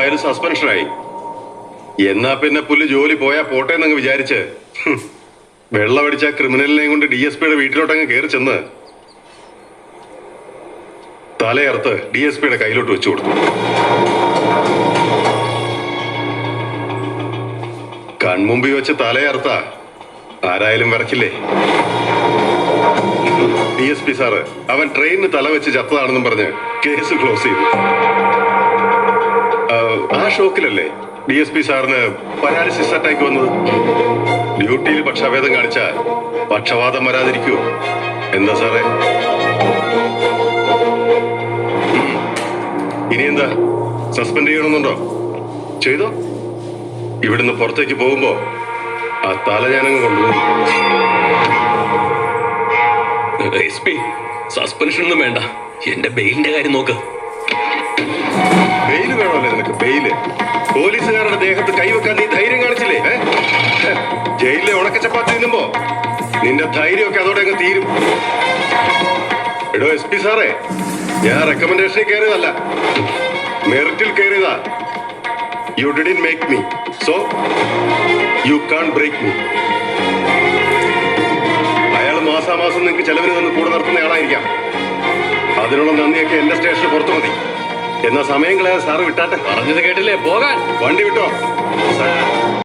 എന്തായാലും സസ്പെൻഷനായി. എന്നാ പിന്നെ പുല്ല് ജോലി പോയാ പോട്ടെ എന്നങ്ങ് വിചാരിച്ച് വെള്ളമടിച്ച ക്രിമിനലിനെയും കൊണ്ട് DSPയുടെ വീട്ടിലോട്ടങ്ങ് കയറി ചെന്ന് തലയർത്ത് DSPയുടെ കയ്യിലോട്ട് വെച്ചു കൊടുത്തു. കൺമുമ്പിൽ വെച്ച് തലയർത്ത ആരായാലും വിറക്കില്ലേ? DSP സാറ് അവൻ ട്രെയിനിന് തല വെച്ച് ചത്തതാണെന്നും പറഞ്ഞ് കേസ് ക്ലോസ് ചെയ്തു. ആ ഷോക്കിലല്ലേ DSP സാറിന് പരാലിസിസ് അറ്റാക്ക് വന്നത്. ഡ്യൂട്ടിയിൽ പക്ഷാഭേദം കാണിച്ച പക്ഷവാതം വരാതിരിക്കൂ. എന്താ സാറേ? ഇനി എന്താ സസ്പെൻഡ് ചെയ്യണമെന്നുണ്ടോ? ചെയ്തോ. ഇവിടുന്ന് പുറത്തേക്ക് പോകുമ്പോ ആ തല ഞാനങ്ങ് കൊണ്ടുപോകും. SP സസ്പെൻഷൻ ഒന്നും വേണ്ട, എന്റെ ബെയിലിന്റെ കാര്യം നോക്ക്. ബെയില് വേണമല്ലേ നിനക്ക്? ബെയില് പോലീസുകാരുടെ ദേഹത്ത് കൈവെക്കാൻ നീ ധൈര്യം കാണിച്ചില്ലേ? ജയിലിലെ ഉണക്കച്ചപ്പാത്തി തിന്നുമ്പോ നിന്റെ ധൈര്യമൊക്കെ അതോടെ അങ്ങ് തീരും. എടോ SP സാറേ, ഞാൻ റെക്കമെൻഡേഷനിൽ കയറിയതല്ല, മെറിറ്റിൽ കയറിയതാ. You didn't make me, so you can't break me. അയാൾ മാസാമാസം നിങ്ങൾക്ക് ചെലവിന് നിന്ന് കൂടെ നടത്തുന്ന ആളായിരിക്കാം. അതിനുള്ള നന്ദിയൊക്കെ എന്റെ സ്റ്റേഷന് പുറത്തു മതി. എന്നാ സമയം കളയാതെ സാറ് വിട്ടാട്ടെ. പറഞ്ഞത് കേട്ടില്ലേ? പോകാൻ. വണ്ടി വിട്ടോ.